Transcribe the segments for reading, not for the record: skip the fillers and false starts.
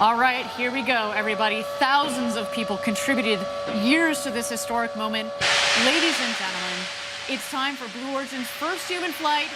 All right, here we go, everybody. Thousands of people contributed years to this historic moment. Ladies and gentlemen, it's time for Blue Origin's first human flight.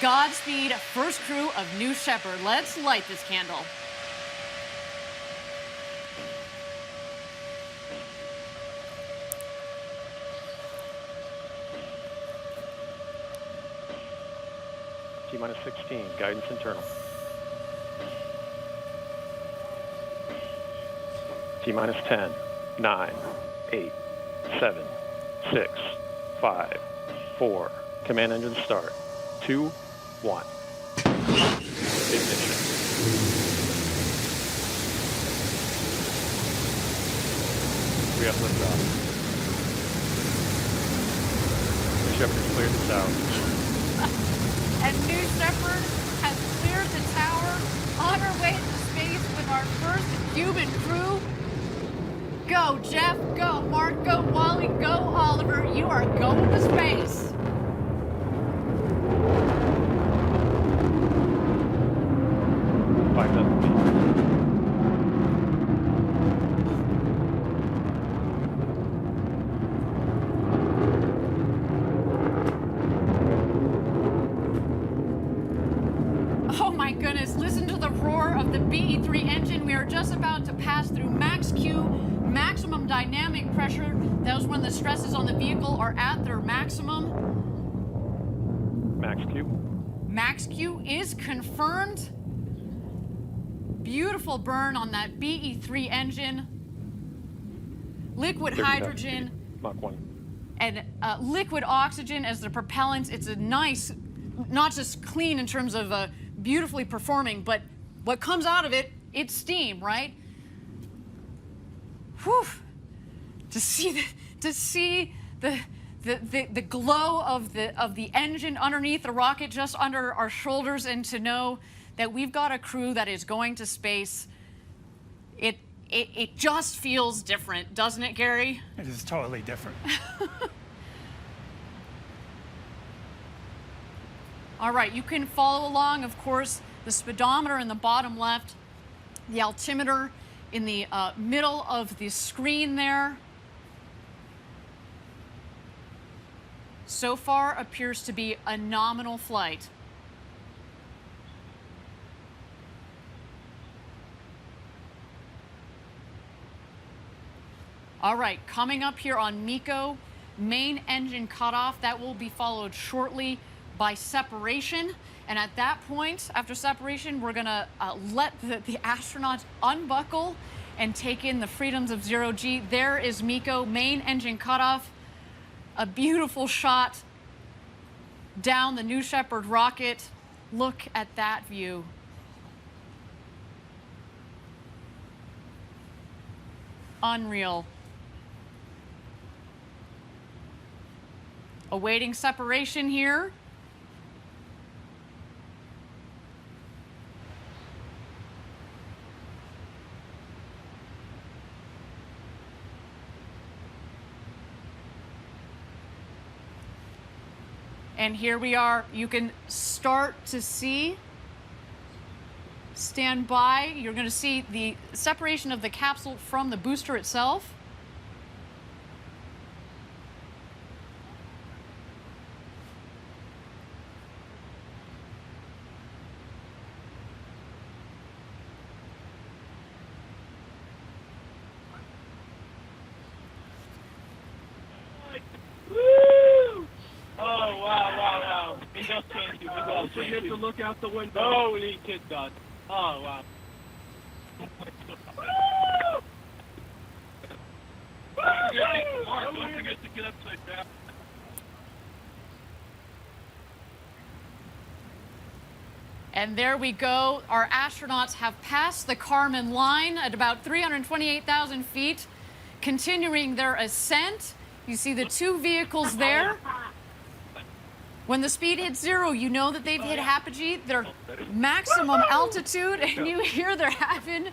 Godspeed, first crew of New Shepard. Let's light this candle. T-minus 16, guidance internal. T-minus 10, 9, 8, 7, 6, 5, 4. Command engine start. 2, 1. Ignition. We have liftoff. Shepard has cleared the tower. And New Shepard has cleared the tower on our way to space with our first human crew. Go, Jeff. Go, Mark. Go, Wally. Go, Oliver. You are going to space. Oh my goodness, listen to the roar of the BE-3 engine. We are just about to pass through max Q, maximum dynamic pressure. That was when the stresses on the vehicle are at their maximum. Max Q. Max Q is confirmed. Beautiful burn on that BE-3 engine. Liquid hydrogen. Mach 1. And liquid oxygen as the propellant. It's a nice, not just clean in terms of beautifully performing, but what comes out of it, it's steam, right? Whew. To see the glow of the engine underneath the rocket, just under our shoulders, and to know that we've got a crew that is going to space, it just feels different, doesn't it, Gary? It is totally different. All right, you can follow along, of course, the speedometer in the bottom left, the altimeter in the middle of the screen there. So far appears to be a nominal flight. All right, coming up here on MECO, main engine cutoff. That will be followed shortly by separation. And at that point, after separation, we're gonna let the astronauts unbuckle and take in the freedoms of zero G. There is MECO, main engine cutoff. A beautiful shot down the New Shepard rocket. Look at that view. Unreal. Awaiting separation here. And here we are. You can start to see, stand by. You're going to see the separation of the capsule from the booster itself. So you have to look out the window. Holy kid God. Oh, wow. Don't forget to get upside down. And there we go. Our astronauts have passed the Kármán line at about 328,000 feet, continuing their ascent. You see the two vehicles there. When the speed hits zero, you know that they've hit apogee, their maximum altitude, and you hear they're having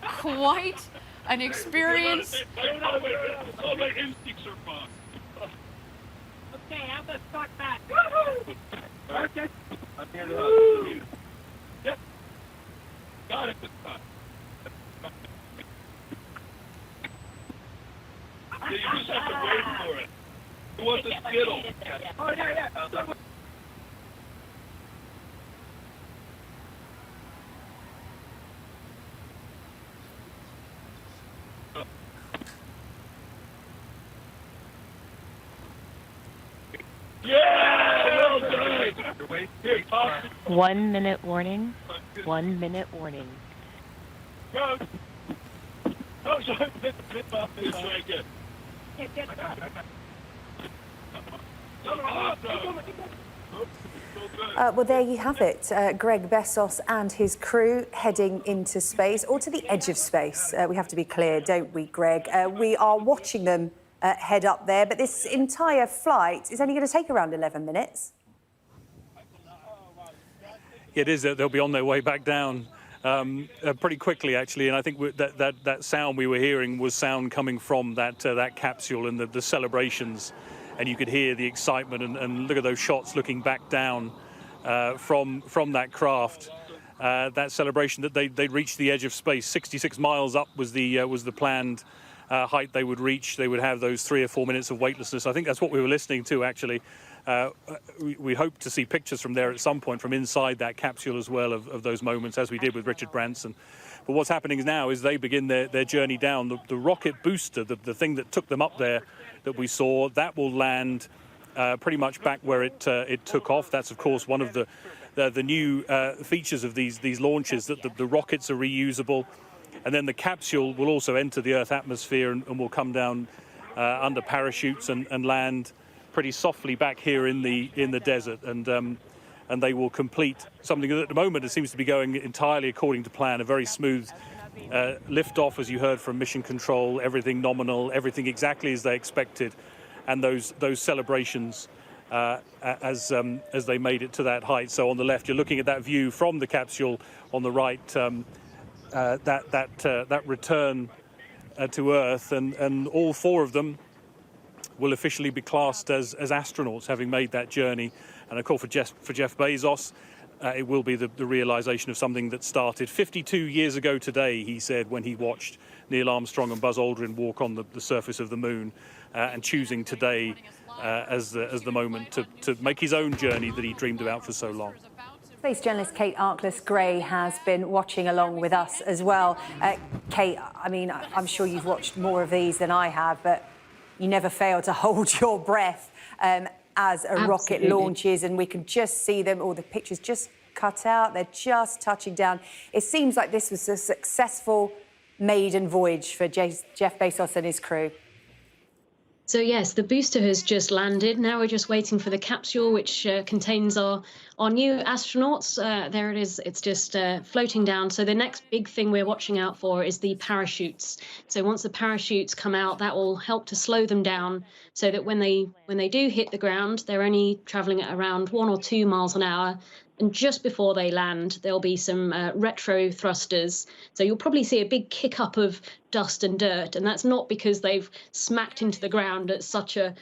quite an experience. All my instincts are fine. Okay, I'm gonna start back. Okay. I'm here to help. Yep. Got it this time. just have to wait for it. He wants a Skittle. Oh, yeah. Yeah, well done. Here, toss it. 1 minute warning. 1 minute warning. Go. Oh, sorry. It's right there. Well, there you have it. Greg Bezos and his crew heading into space, or to the edge of space. We have to be clear, don't we, Greg? We are watching them head up there, but this entire flight is only going to take around 11 minutes. It is. They'll be on their way back down pretty quickly, actually. And I think that sound we were hearing was sound coming from that capsule and the celebrations. And you could hear the excitement and look at those shots looking back down from that craft. That celebration that they'd reached the edge of space. 66 miles up was the planned height they would reach. They would have those 3 or 4 minutes of weightlessness. I think that's what we were listening to, actually. We hope to see pictures from there at some point, from inside that capsule as well, of those moments, as we did with Richard Branson. But what's happening now is they begin their journey down. The rocket booster, the thing that took them up there that we saw, that will land pretty much back where it took off. That's, of course, one of the new features of these launches, that the rockets are reusable. And then the capsule will also enter the Earth atmosphere and will come down under parachutes and land pretty softly back here in the desert, and they will complete something that at the moment it seems to be going entirely according to plan. A very smooth liftoff, as you heard from Mission Control. Everything nominal, everything exactly as they expected, and those celebrations as they made it to that height. So on the left, you're looking at that view from the capsule. On the right, that return to Earth, and all 4 of them will officially be classed as astronauts, having made that journey. And of course, for Jeff Bezos, it will be the realization of something that started 52 years ago today, he said, when he watched Neil Armstrong and Buzz Aldrin walk on the surface of the moon, and choosing today as the moment to make his own journey that he dreamed about for so long. Space journalist Kate Arkless-Gray has been watching along with us as well. Kate, I mean, I'm sure you've watched more of these than I have, but you never fail to hold your breath as a rocket launches, and we can just see them, or the pictures just cut out. They're just touching down. It seems like this was a successful maiden voyage for Jeff Bezos and his crew. So yes, the booster has just landed. Now we're just waiting for the capsule, which contains our new astronauts. There it is. It's just floating down. So the next big thing we're watching out for is the parachutes. So once the parachutes come out, that will help to slow them down, so that when they do hit the ground, they're only traveling at around 1 or 2 miles an hour. And just before they land, there'll be some retro thrusters. So you'll probably see a big kick up of dust and dirt. And that's not because they've smacked into the ground at such a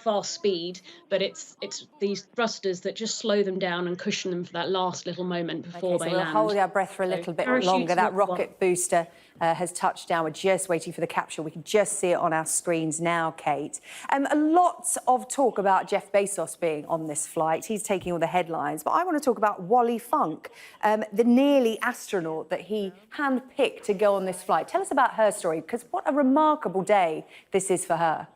fast speed, but it's these thrusters that just slow them down and cushion them for that last little moment before they we'll land. Hold our breath for a little bit longer. That rocket booster has touched down. We're just waiting for the capsule. We can just see it on our screens now, Kate. A lot of talk about Jeff Bezos being on this flight. He's taking all the headlines. But I want to talk about Wally Funk, the nearly astronaut that he handpicked to go on this flight. Tell us about her story, because what a remarkable day this is for her.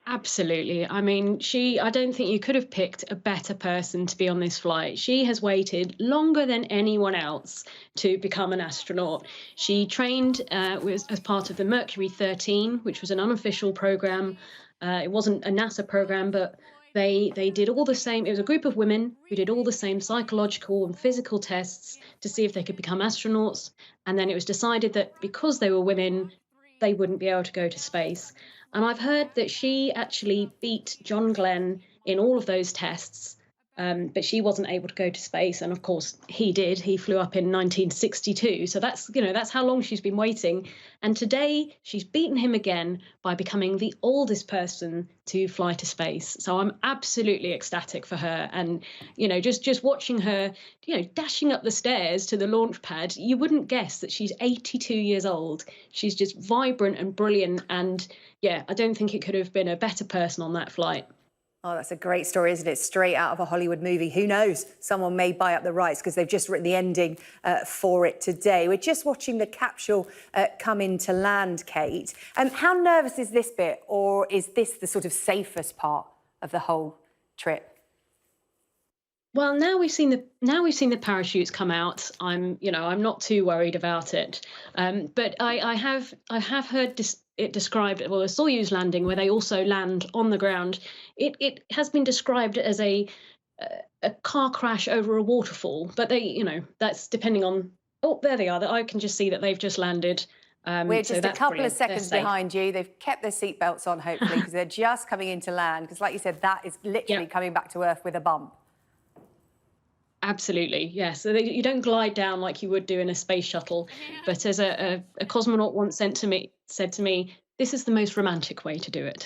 Absolutely. I mean, I don't think you could have picked a better person to be on this flight. She has waited longer than anyone else to become an astronaut. She trained as part of the Mercury 13, which was an unofficial program. It wasn't a NASA program, but they did all the same. It was a group of women who did all the same psychological and physical tests to see if they could become astronauts. And then it was decided that because they were women, they wouldn't be able to go to space. And I've heard that she actually beat John Glenn in all of those tests. But she wasn't able to go to space, and of course he did. He flew up in 1962, so that's how long she's been waiting. And today she's beaten him again by becoming the oldest person to fly to space. So I'm absolutely ecstatic for her, and just watching her, dashing up the stairs to the launch pad, you wouldn't guess that she's 82 years old. She's just vibrant and brilliant, and yeah, I don't think it could have been a better person on that flight. Oh, that's a great story, isn't it? Straight out of a Hollywood movie. Who knows? Someone may buy up the rights because they've just written the ending for it today. We're just watching the capsule come into land, Kate. How nervous is this bit, or is this the sort of safest part of the whole trip? Well, now we've seen the parachutes come out. I'm not too worried about it. But I have heard it described, well, a Soyuz landing where they also land on the ground. It has been described as a car crash over a waterfall, but that's depending on. Oh, there they are. I can just see that they've just landed. We're just a couple of seconds They're safe. behind you. They've kept their seatbelts on, hopefully, because they're just coming into land. Because, like you said, that is literally coming back to Earth with a bump. Absolutely, yes. So you don't glide down like you would do in a space shuttle. But as a cosmonaut once said to me, this is the most romantic way to do it.